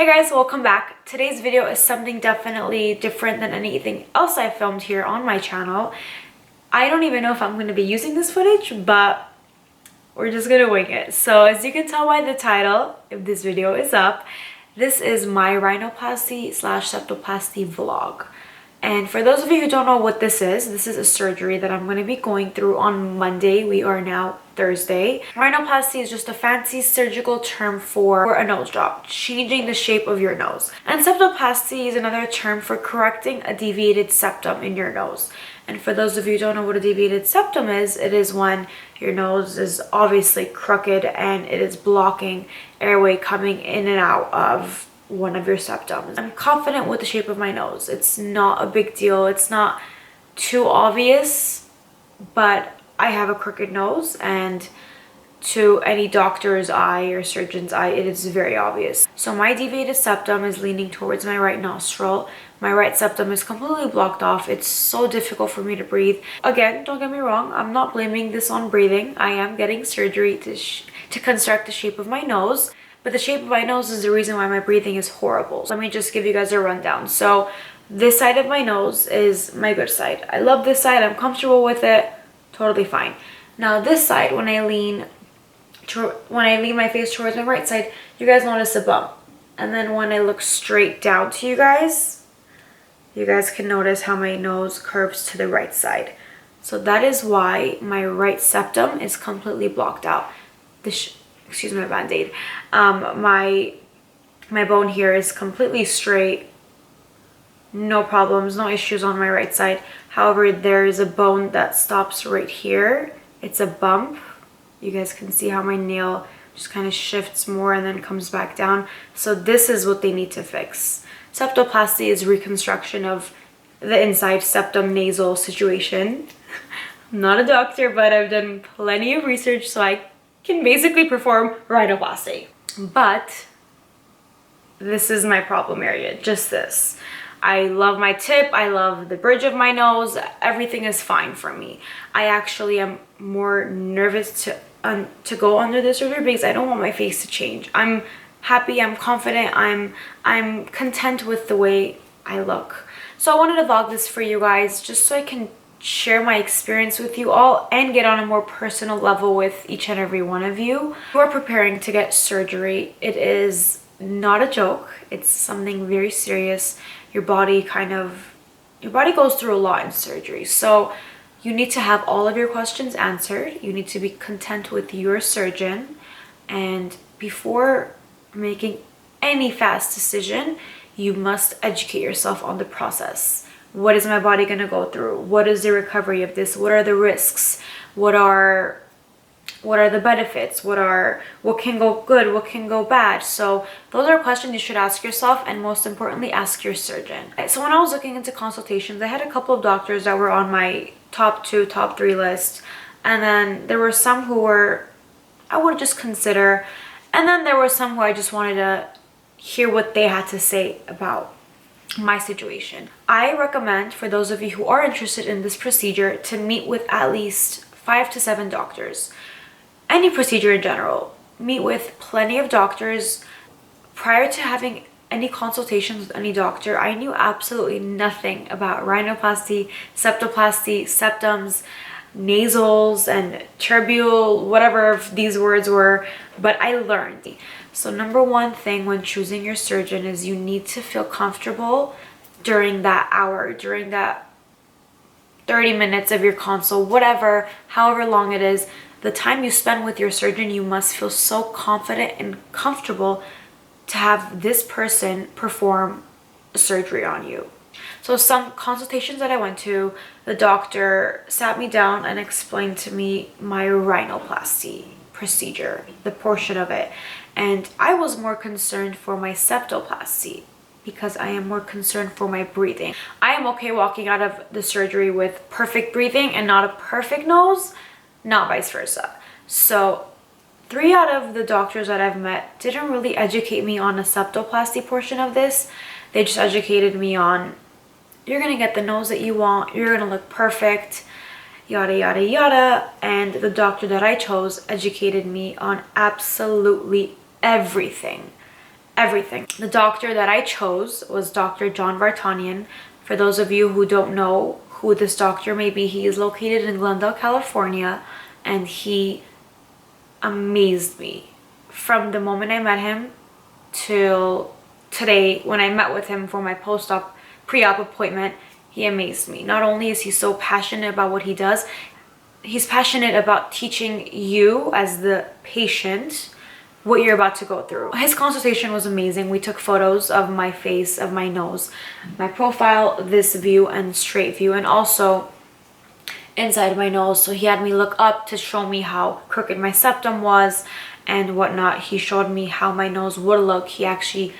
Hey guys, welcome back. Today's video is something definitely different than anything else I filmed here on my channel. I don't even know if I'm going to be using this footage, but we're just going to wing it. So as you can tell by the title, if this video is up, this is my rhinoplasty slash septoplasty vlog. And for those of you who don't know what this is a surgery that I'm going to be going through on Monday. We are now Thursday. Rhinoplasty is just a fancy surgical term for a nose job, changing the shape of your nose. And septoplasty is another term for correcting a deviated septum in your nose. And for those of you who don't know what a deviated septum is, it is when your nose is obviously crooked and it is blocking airway coming in and out of one of your septums. I'm confident with the shape of my nose. It's not a big deal. It's not too obvious, but I have a crooked nose, and to any doctor's eye or surgeon's eye, it is very obvious. So my deviated septum is leaning towards my right nostril. My right septum is completely blocked off. It's so difficult for me to breathe. Again, don't get me wrong, I'm not blaming this on breathing. I am getting surgery to construct the shape of my nose. But the shape of my nose is the reason why my breathing is horrible. Let me just give you guys a rundown. So this side of my nose is my good side. I love this side. I'm comfortable with it. Totally fine. Now this side, when I lean my face towards my right side, you guys notice a bump. And then when I look straight down to you guys can notice how my nose curves to the right side. So that is why my right septum is completely blocked out. Excuse my band-aid. My bone here is completely straight. No problems, no issues on my right side. However, there is a bone that stops right here. It's a bump. You guys can see how my nail just kind of shifts more and then comes back down. So this is what they need to fix. Septoplasty is reconstruction of the inside septum nasal situation. I'm not a doctor, but I've done plenty of research, so I can basically perform rhinoplasty. But this is my problem area, just this. I love my tip, I love the bridge of my nose, everything is fine for me. I actually am more nervous to go under the surgery because I don't want my face to change. I'm happy, I'm confident, I'm content with the way I look. So I wanted to vlog this for you guys just so I can share my experience with you all and get on a more personal level with each and every one of you who are preparing to get surgery. It is not a joke. It's something very serious. Your body goes through a lot in surgery. So you need to have all of your questions answered. You need to be content with your surgeon. And before making any fast decision, you must educate yourself on the process. What is my body going to go through? What is the recovery of this? What are the risks? What are the benefits? What can go good? What can go bad? So those are questions you should ask yourself, and most importantly, ask your surgeon. So when I was looking into consultations, I had a couple of doctors that were on my top 2, top 3 list. And then there were some who I would just consider. And then there were some who I just wanted to hear what they had to say about my situation. I recommend for those of you who are interested in this procedure to meet with at least 5 to 7 doctors. Any procedure in general, meet with plenty of doctors. Prior to having any consultations with any doctor, I knew absolutely nothing about rhinoplasty, septoplasty, septums, nasals, and turbule, whatever these words were, but I learned. So number one thing when choosing your surgeon is you need to feel comfortable during that hour, during that 30 minutes of your consult, however long it is. The time you spend with your surgeon, you must feel so confident and comfortable to have this person perform surgery on you. So some consultations that I went to, the doctor sat me down and explained to me my rhinoplasty procedure, the portion of it. And I was more concerned for my septoplasty because I am more concerned for my breathing. I am okay walking out of the surgery with perfect breathing and not a perfect nose, not vice versa. So 3 out of the doctors that I've met didn't really educate me on the septoplasty portion of this. They just educated me on, you're gonna get the nose that you want, you're gonna look perfect, yada yada yada. And the doctor that I chose educated me on absolutely everything everything. The doctor that I chose was Dr. John Vartanian. For those of you who don't know who this doctor may be, he is located in Glendale, California, and he amazed me from the moment I met him till today when I met with him for my post-op pre-op appointment. He amazed me. Not only is he so passionate about what he does, he's passionate about teaching you as the patient what you're about to go through. His consultation was amazing. We took photos of my face, of my nose, my profile, this view, and straight view, and also inside my nose. So he had me look up to show me how crooked my septum was and whatnot. He showed me how my nose would look. He actually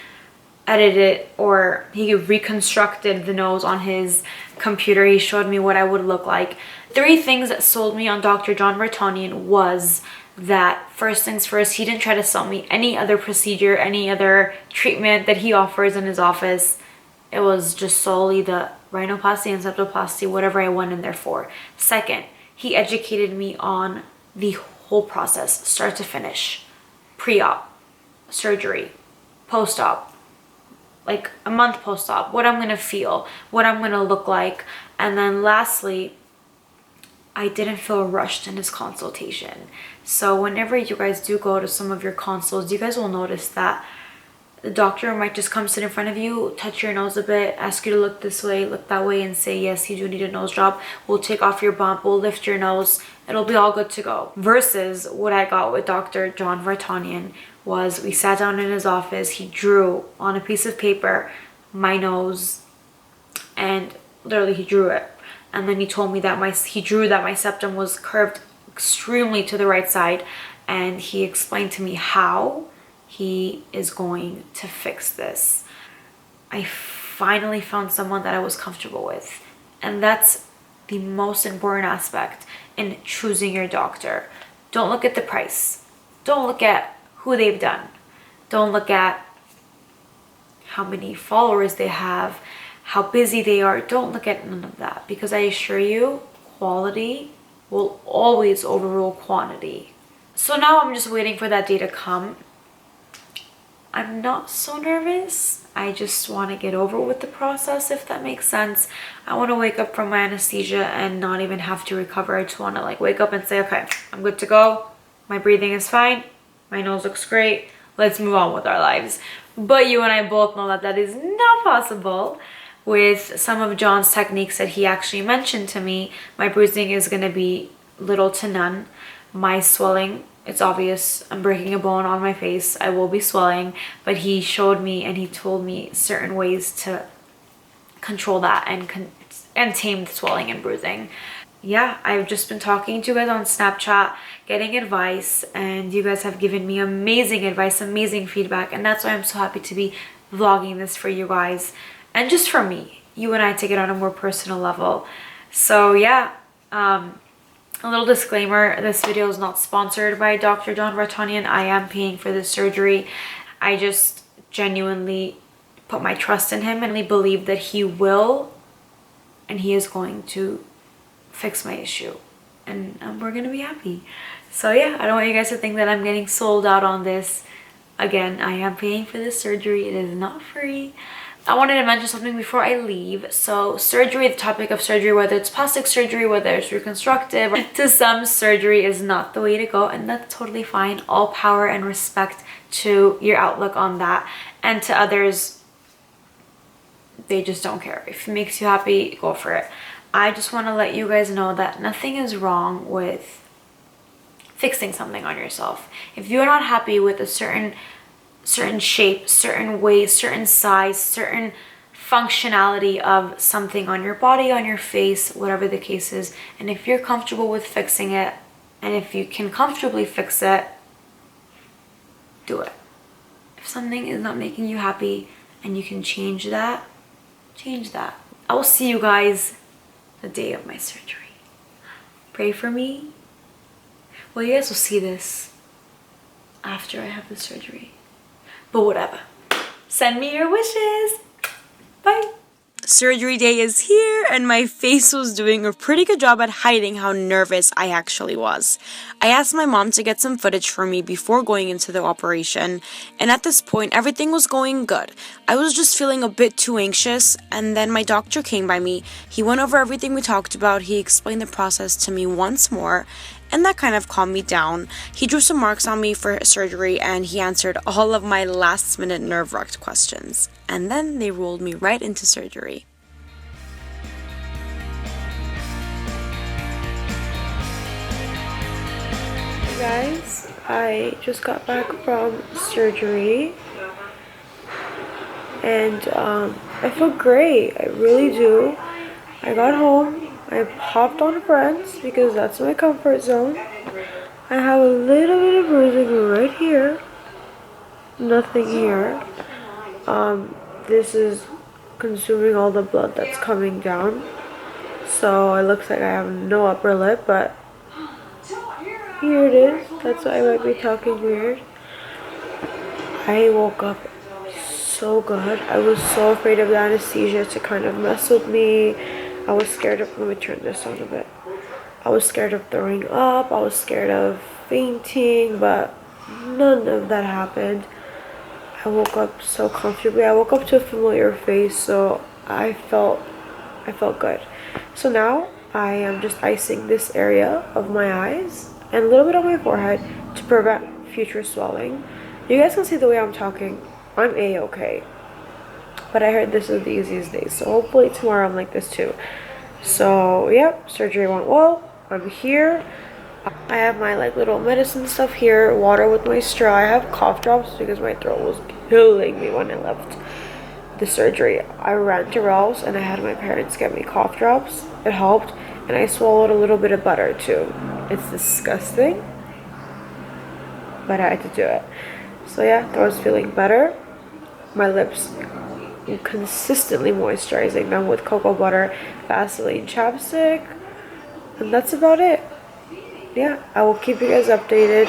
edited, or he reconstructed the nose on his computer. He showed me what I would look like. 3 things that sold me on Dr. John Vartanian was that, first things first, he didn't try to sell me any other procedure, any other treatment that he offers in his office. It was just solely the rhinoplasty and septoplasty, whatever I went in there for. Second, he educated me on the whole process, start to finish. Pre-op, surgery, post-op, like a month post-op, what I'm gonna feel, what I'm gonna look like. And then lastly, I didn't feel rushed in his consultation. So whenever you guys do go to some of your consults, you guys will notice that the doctor might just come sit in front of you, touch your nose a bit, ask you to look this way, look that way, and say, yes, you do need a nose job. We'll take off your bump, we'll lift your nose, it'll be all good to go. Versus what I got with Dr. John Vartanian was, we sat down in his office, he drew on a piece of paper my nose, and literally he drew it. And then he told me that he drew that my septum was curved extremely to the right side, and he explained to me how he is going to fix this. I finally found someone that I was comfortable with, and that's the most important aspect in choosing your doctor. Don't look at the price. Don't look at who they've done. Don't look at how many followers they have, how busy they are. Don't look at none of that, because I assure you, quality will always overrule quantity. So now I'm just waiting for that day to come. I'm not so nervous. I just want to get over with the process, if that makes sense. I want to wake up from my anesthesia and not even have to recover. I just want to like wake up and say, okay, I'm good to go. My breathing is fine. My nose looks great. Let's move on with our lives. But you and I both know that that is not possible. With some of John's techniques that he actually mentioned to me, my bruising is going to be little to none. My swelling, it's obvious. I'm breaking a bone on my face. I will be swelling. But he showed me and he told me certain ways to control that and tame the swelling and bruising. Yeah, I've just been talking to you guys on Snapchat, getting advice, and you guys have given me amazing advice, amazing feedback, and that's why I'm so happy to be vlogging this for you guys. And just for me, you and I take it on a more personal level. So yeah, a little disclaimer, this video is not sponsored by Dr. John Vartanian. I am paying for this surgery. I just genuinely put my trust in him and I believe that he will, and he is going to fix my issue. And we're gonna be happy. So yeah, I don't want you guys to think that I'm getting sold out on this. Again, I am paying for this surgery. It is not free. I wanted to mention something before I leave. So surgery, the topic of surgery, whether it's plastic surgery, whether it's reconstructive, to some, surgery is not the way to go, and that's totally fine. All power and respect to your outlook on that. And to others, they just don't care. If it makes you happy, go for it. I just want to let you guys know that nothing is wrong with fixing something on yourself. If you're not happy with a certain shape, certain weight, certain size, certain functionality of something on your body, on your face, whatever the case is, and if you're comfortable with fixing it, and if you can comfortably fix it, do it. If something is not making you happy and you can change that, change that. I will see you guys the day of my surgery. Pray for me. Well, you guys will see this after I have the surgery. But whatever. Send me your wishes. Bye. Surgery day is here, and my face was doing a pretty good job at hiding how nervous I actually was. I asked my mom to get some footage for me before going into the operation, and at this point everything was going good. I was just feeling a bit too anxious, and then my doctor came by me. He went over everything we talked about, he explained the process to me once more, and that kind of calmed me down. He drew some marks on me for surgery, and he answered all of my last-minute nerve-wracked questions. And then they rolled me right into surgery. Hey guys, I just got back from surgery, and I feel great. I really do. I got home. I popped on Friends because that's my comfort zone. I have a little bit of bruising right here. Nothing here. This is consuming all the blood that's coming down. So it looks like I have no upper lip, but here it is. That's why I might be talking weird. I woke up so good. I was so afraid of the anesthesia to kind of mess with me. I was scared of, let me turn this on a bit. I was scared of throwing up. I was scared of fainting, but none of that happened. I woke up so comfortably. I woke up to a familiar face, so I felt good. So now I am just icing this area of my eyes and a little bit on my forehead to prevent future swelling. You guys can see the way I'm talking. I'm a-okay. But I heard this is the easiest day, so hopefully tomorrow I'm like this too. So yep, surgery went well. I'm here. I have my like little medicine stuff here, water with my straw. I have cough drops because my throat was killing me when I left the surgery. I ran to Ralph's and I had my parents get me cough drops. It helped, and I swallowed a little bit of butter too. It's disgusting, but I had to do it. So yeah, throat's feeling better. My lips consistently moisturizing them with cocoa butter, Vaseline chapstick, and that's about it. Yeah, I will keep you guys updated.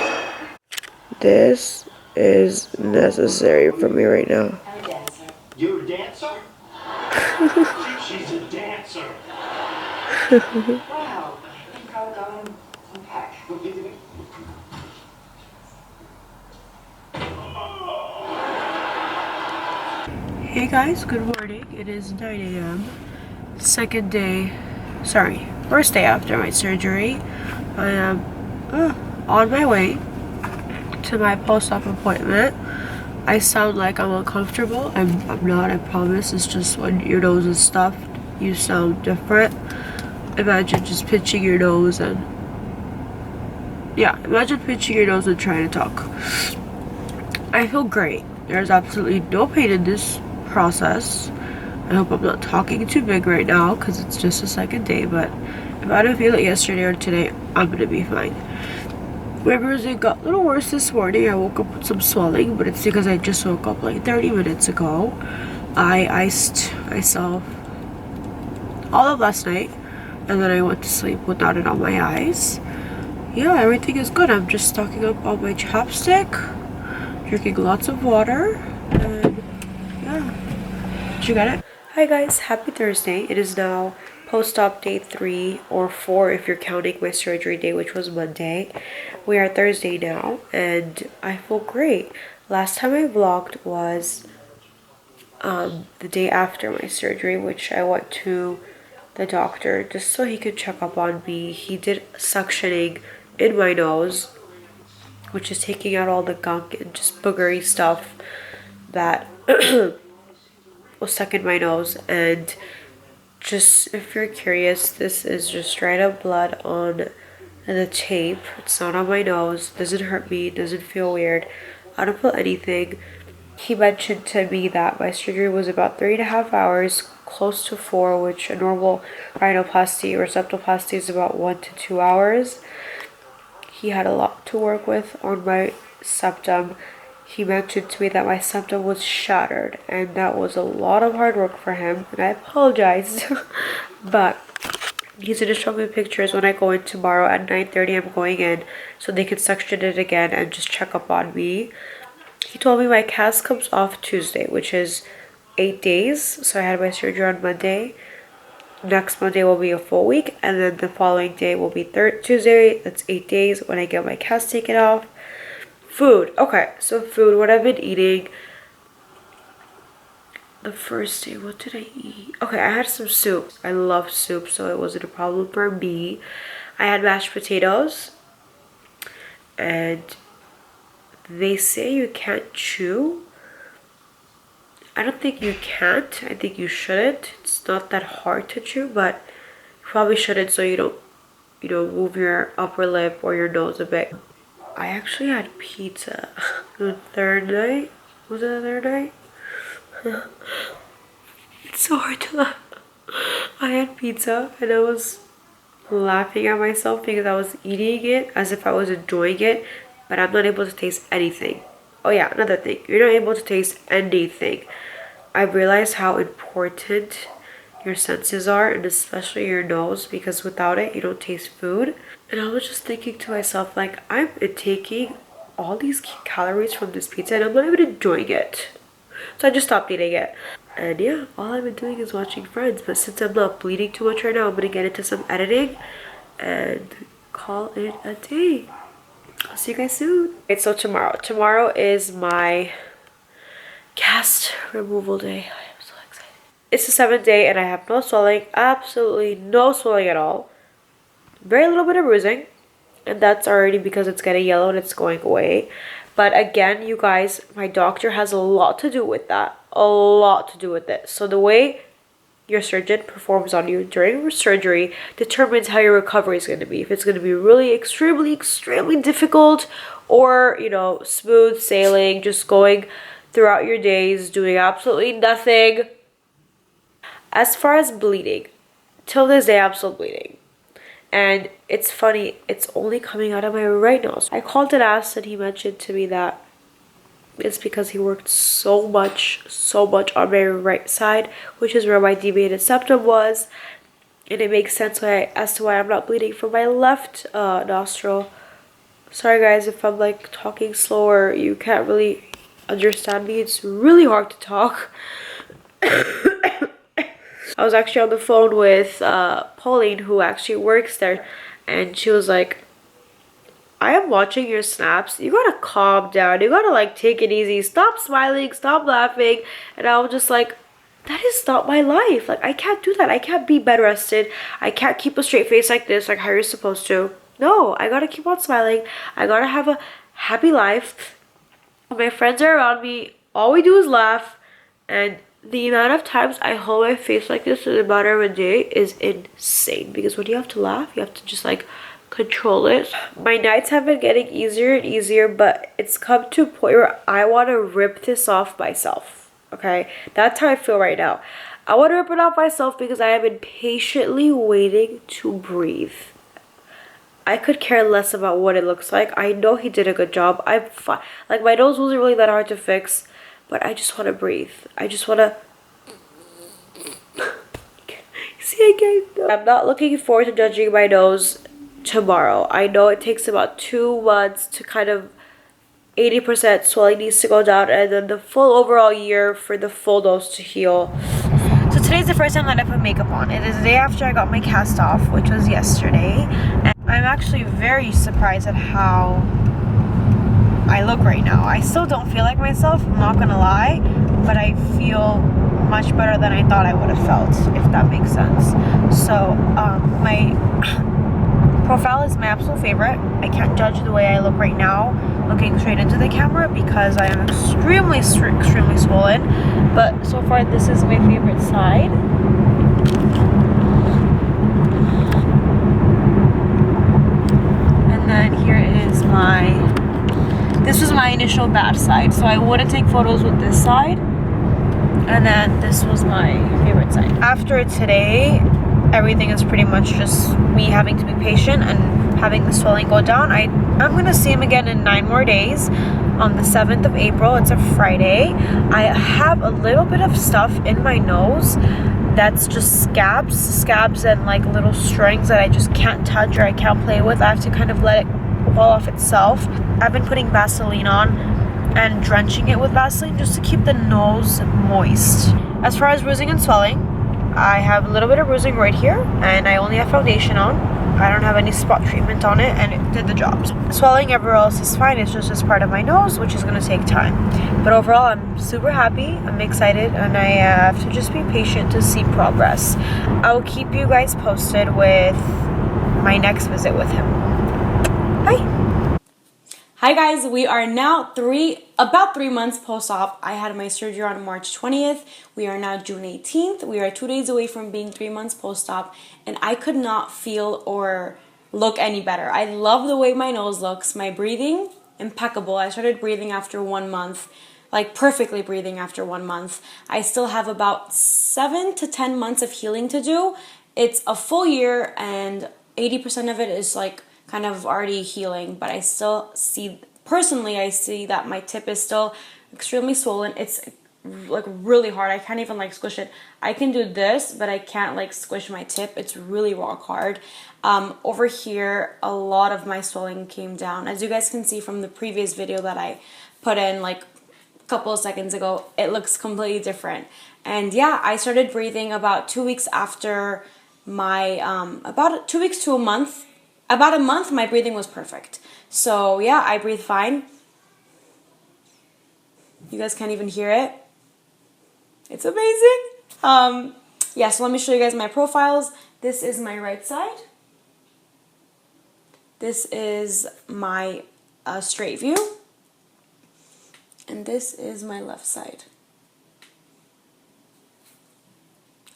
This is necessary for me right now. You're a dancer? She's a dancer. Wow. Hey guys, good morning. It is 9 a.m. First day after my surgery. I am on my way to my post-op appointment. I sound like I'm uncomfortable. I'm not, I promise. It's just when your nose is stuffed, you sound different. Imagine just pinching your nose and trying to talk. I feel great. There's absolutely no pain in this process. I hope I'm not talking too big right now because it's just the second day, but if I don't feel it yesterday or today, I'm gonna be fine. My bruising got a little worse this morning. I woke up with some swelling, but it's because I just woke up like 30 minutes ago. I iced myself all of last night, and then I went to sleep without it on my eyes. Yeah, everything is good. I'm just stocking up on my chapstick, drinking lots of water, and yeah. Did you get it? Hi guys, happy Thursday. It is now post-op day 3 or 4 if you're counting my surgery day, which was Monday. We are Thursday now, and I feel great. Last time I vlogged was the day after my surgery, which I went to the doctor just so he could check up on me. He did suctioning in my nose, which is taking out all the gunk and just boogery stuff that was stuck in my nose. And just if you're curious, this is just straight up blood on the tape. It's not on my nose, doesn't hurt me, doesn't feel weird. I don't feel anything. He mentioned to me that my surgery was about 3.5 hours, close to 4, which a normal rhinoplasty or septoplasty is about 1 to 2 hours. He had a lot to work with on my septum. He mentioned to me that my septum was shattered, and that was a lot of hard work for him, and I apologized. But he's gonna show me pictures when I go in tomorrow at 9:30. I'm going in so they can suction it again and just check up on me. He told me my cast comes off Tuesday, which is 8 days. So I had my surgery on Monday. Next Monday will be a full week, and then the following day will be Tuesday. That's 8 days when I get my cast taken off. Food. Okay, so food, what I've been eating. The first day, what did I eat? Okay, I had some soup. I love soup, so it wasn't a problem for me. I had mashed potatoes, and they say you can't chew. I don't think you can't. I think you shouldn't. It's not that hard to chew, but you probably shouldn't so you don't, move your upper lip or your nose a bit. I actually had pizza the third night. Was it the third night? It's so hard to laugh. I had pizza and I was laughing at myself because I was eating it as if I was enjoying it, but I'm not able to taste anything. Oh yeah, another thing. You're not able to taste anything. I've realized how important your senses are, and especially your nose, because without it, you don't taste food. And I was just thinking to myself, like, I'm taking all these calories from this pizza and I'm not even enjoying it. So I just stopped eating it. And yeah, all I've been doing is watching Friends. But since I'm not bleeding too much right now, I'm going to get into some editing and call it a day. I'll see you guys soon. Okay, so tomorrow is my cast removal day. I am so excited. It's the 7th day and I have no swelling. Absolutely no swelling at all. Very little bit of bruising. And that's already because it's getting yellow and it's going away. But again, you guys, my doctor has a lot to do with that. A lot to do with it. So the way your surgeon performs on you during surgery determines how your recovery is going to be. If it's going to be really extremely difficult, or, smooth sailing, just going throughout your days, doing absolutely nothing. As far as bleeding, till this day I'm still bleeding. And it's funny, it's only coming out of my right nose. I called and asked, and he mentioned to me that it's because he worked so much on my right side, which is where my deviated septum was. And it makes sense as to why I'm not bleeding from my left nostril. Sorry guys if I'm like talking slower, you can't really understand me. It's really hard to talk. I was actually on the phone with Pauline, who actually works there, and she was like, I am watching your snaps. You gotta calm down. You gotta like take it easy. Stop smiling. Stop laughing. And I was just like, that is not my life. Like, I can't do that. I can't be bed rested. I can't keep a straight face like this, like how you're supposed to. No, I gotta keep on smiling. I gotta have a happy life. My friends are around me. All we do is laugh. And the amount of times I hold my face like this in a matter of a day is insane. Because when you have to laugh, you have to just like control it. My nights have been getting easier and easier, but it's come to a point where I want to rip this off myself. Okay, that's how I feel right now. I want to rip it off myself because I have been patiently waiting to breathe. I could care less about what it looks like. I know he did a good job. I'm fine. Like, my nose wasn't really that hard to fix, but I just want to breathe. I just want to see again. I'm not looking forward to judging my nose tomorrow. I know it takes about 2 months to kind of 80% swelling needs to go down, and then the full overall year for the full nose to heal. So today's the first time that I put makeup on. It is the day after I got my cast off, which was yesterday, and I'm actually very surprised at how I look right now. I still don't feel like myself, I'm not gonna lie, but I feel much better than I thought I would have felt, if that makes sense. So my profile is my absolute favorite. I can't judge the way I look right now looking straight into the camera because I am extremely swollen, but so far this is my favorite side. And then here is this was my initial bad side, so I wouldn't take photos with this side, and then this was my favorite side. After today, everything is pretty much just me having to be patient and having the swelling go down. I'm gonna see him again in 9 more days on the 7th of April. It's a Friday. I have a little bit of stuff in my nose that's just scabs and like little strings that I just can't touch or I can't play with. I have to kind of let it fall off itself. I've been putting Vaseline on and drenching it with Vaseline just to keep the nose moist. As far as bruising and swelling, I have a little bit of bruising right here, and I only have foundation on. I don't have any spot treatment on it, and it did the job. Swelling everywhere else is fine. It's just this part of my nose, which is going to take time. But overall, I'm super happy. I'm excited, and I have to just be patient to see progress. I will keep you guys posted with my next visit with him. Bye! Hi guys, we are now about 3 months post-op. I had my surgery on March 20th. We are now June 18th. We are 2 days away from being 3 months post-op, and I could not feel or look any better. I love the way my nose looks. My breathing, impeccable. I started breathing after 1 month, like perfectly breathing after 1 month. I still have about 7 to 10 months of healing to do. It's a full year, and 80% of it is like kind of already healing, but I still see, personally, I see that my tip is still extremely swollen. It's like really hard. I can't even like squish it. I can do this, but I can't like squish my tip. It's really rock hard. Over here, a lot of my swelling came down. As you guys can see from the previous video that I put in like a couple of seconds ago, it looks completely different. And yeah, I started breathing about 2 weeks after my, about 2 weeks to a month. About a month, my breathing was perfect. So yeah, I breathe fine. You guys can't even hear it. It's amazing. Yeah, so let me show you guys my profiles. This is my right side. This is my straight view. And this is my left side.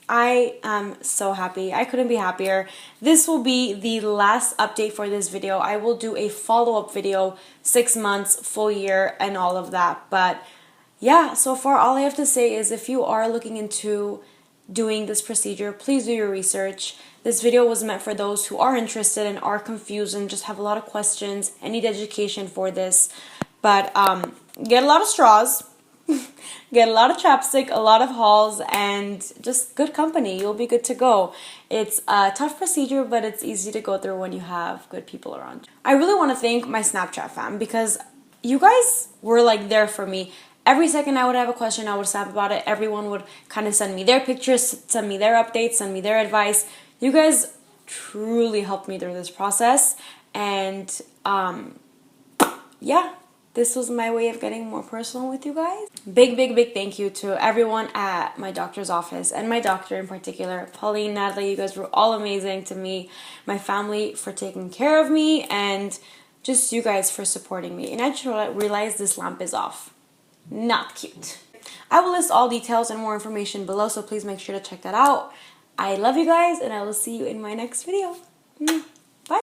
I am so happy. I couldn't be happier. This will be the last update for this video. I will do a follow-up video, 6 months, full year, and all of that. But yeah, so far all I have to say is if you are looking into doing this procedure, please do your research. This video was meant for those who are interested and are confused and just have a lot of questions and need education for this. But get a lot of straws. Get a lot of chapstick, a lot of hauls, and just good company. You'll be good to go. It's a tough procedure, but it's easy to go through when you have good people around. I really want to thank my Snapchat fam because you guys were like there for me. Every second I would have a question, I would snap about it. Everyone would kind of send me their pictures, send me their updates, send me their advice. You guys truly helped me through this process. And yeah. This was my way of getting more personal with you guys. Big thank you to everyone at my doctor's office and my doctor in particular, Pauline, Natalie. You guys were all amazing to me, my family for taking care of me, and just you guys for supporting me. And I just realized this lamp is off. Not cute. I will list all details and more information below, so please make sure to check that out. I love you guys, and I will see you in my next video.